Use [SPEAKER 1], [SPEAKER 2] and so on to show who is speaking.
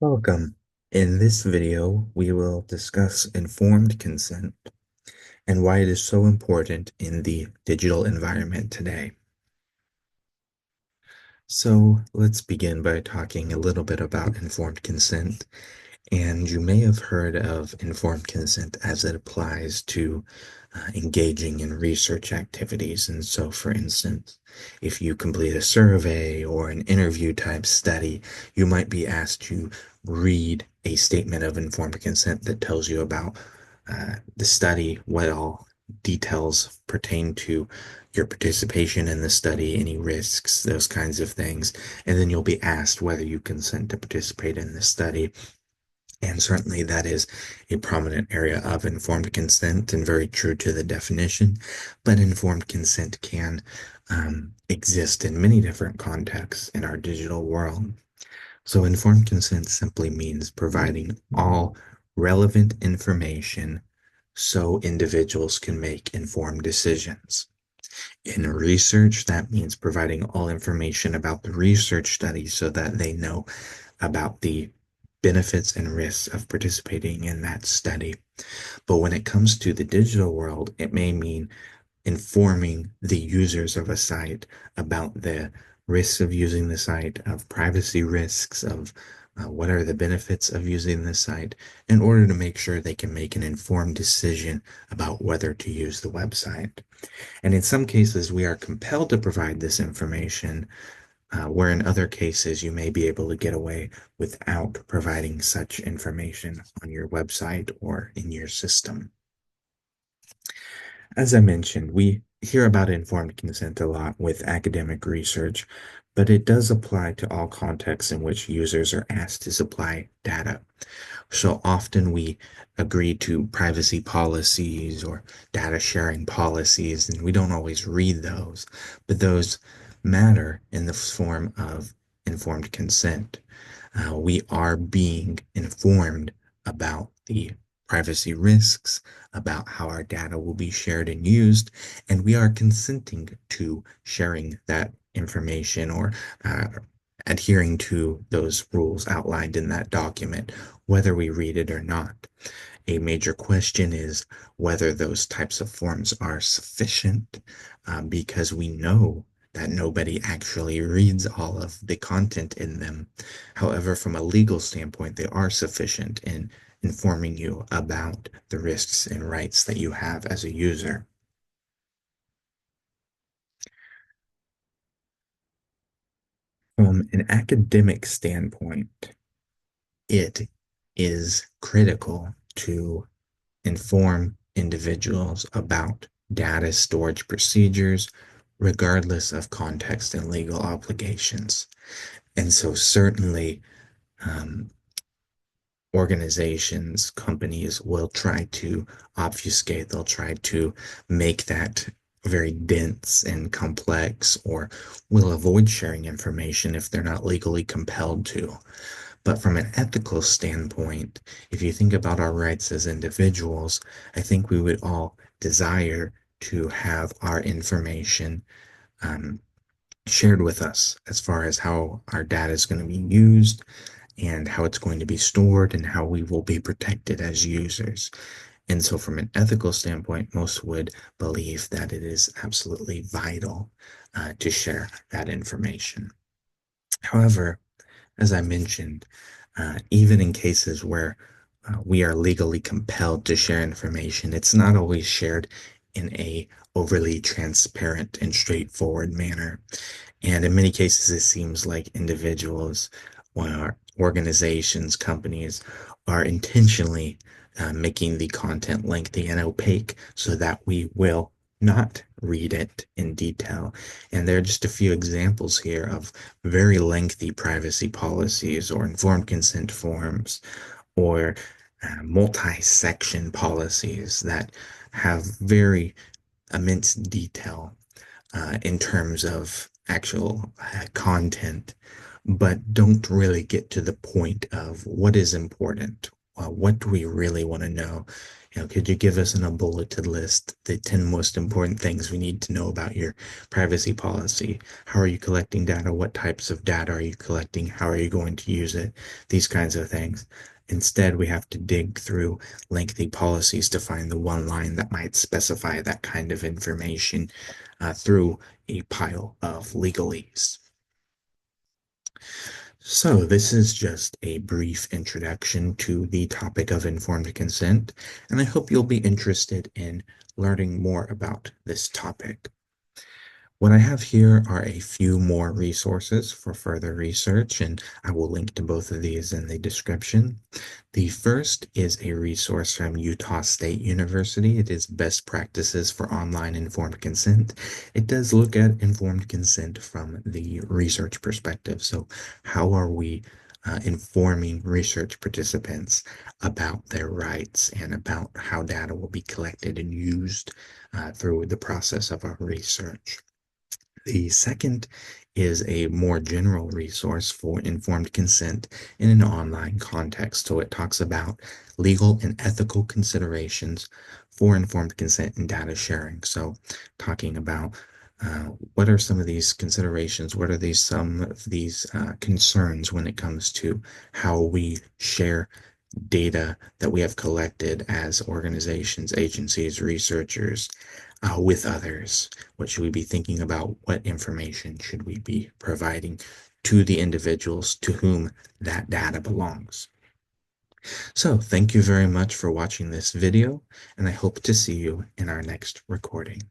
[SPEAKER 1] Welcome. In this video, we will discuss informed consent and why it is so important in the digital environment today. So let's begin by talking a little bit about informed consent. And you may have heard of informed consent as it applies to engaging in research activities. And so, for instance, if you complete a survey or an interview type study, you might be asked to read a statement of informed consent that tells you about the study, what all details pertain to your participation in the study, any risks, those kinds of things. And then you'll be asked whether you consent to participate in the study. And certainly that is a prominent area of informed consent and very true to the definition. But informed consent can exist in many different contexts in our digital world. So informed consent simply means providing all relevant information so individuals can make informed decisions. In research, that means providing all information about the research study so that they know about the benefits and risks of participating in that study. But when it comes to the digital world, it may mean informing the users of a site about the risks of using the site, of privacy risks, of what are the benefits of using the site, in order to make sure they can make an informed decision about whether to use the website. And in some cases, we are compelled to provide this information, where in other cases, you may be able to get away without providing such information on your website or in your system. As I mentioned, we hear about informed consent a lot with academic research, but it does apply to all contexts in which users are asked to supply data. So often we agree to privacy policies or data sharing policies, and we don't always read those, but those matter in the form of informed consent. We are being informed about the privacy risks, about how our data will be shared and used, and we are consenting to sharing that information or adhering to those rules outlined in that document, whether we read it or not. A major question is whether those types of forms are sufficient, because we know that nobody actually reads all of the content in them. However, from a legal standpoint, they are sufficient in informing you about the risks and rights that you have as a user. From an academic standpoint, it is critical to inform individuals about data storage procedures, regardless of context and legal obligations. And so, certainly, um, organizations, companies will try to obfuscate, they'll try to make that very dense and complex, or will avoid sharing information if they're not legally compelled to. But from an ethical standpoint, if you think about our rights as individuals, I think we would all desire to have our information um, shared with us as far as how our data is going to be used and how it's going to be stored and how we will be protected as users. And so, from an ethical standpoint, most would believe that it is absolutely vital to share that information. However, as I mentioned, even in cases where we are legally compelled to share information, it's not always shared in a overly transparent and straightforward manner. And in many cases, it seems like individuals or organizations, companies are intentionally making the content lengthy and opaque so that we will not read it in detail. And there are just a few examples here of very lengthy privacy policies or informed consent forms or multi-section policies that have very immense detail in terms of actual content, but don't really get to the point of what is important. What do we really want to know? Could you give us in a bulleted list the 10 most important things we need to know about your privacy policy? How are you collecting data? What types of data are you collecting? How are you going to use it? These kinds of things. Instead, we have to dig through lengthy policies to find the one line that might specify that kind of information through a pile of legalese. So, this is just a brief introduction to the topic of informed consent, and I hope you'll be interested in learning more about this topic. What I have here are a few more resources for further research, and I will link to both of these in the description. The first is a resource from Utah State University. It is Best Practices for Online Informed Consent. It does look at informed consent from the research perspective. So, how are we informing research participants about their rights and about how data will be collected and used through the process of our research? The second is a more general resource for informed consent in an online context. So it talks about legal and ethical considerations for informed consent and data sharing. So talking about what are some of these considerations? What are some of these concerns when it comes to how we share data that we have collected as organizations, agencies, researchers with others? What should we be thinking about? What information should we be providing to the individuals to whom that data belongs? So, thank you very much for watching this video, and I hope to see you in our next recording.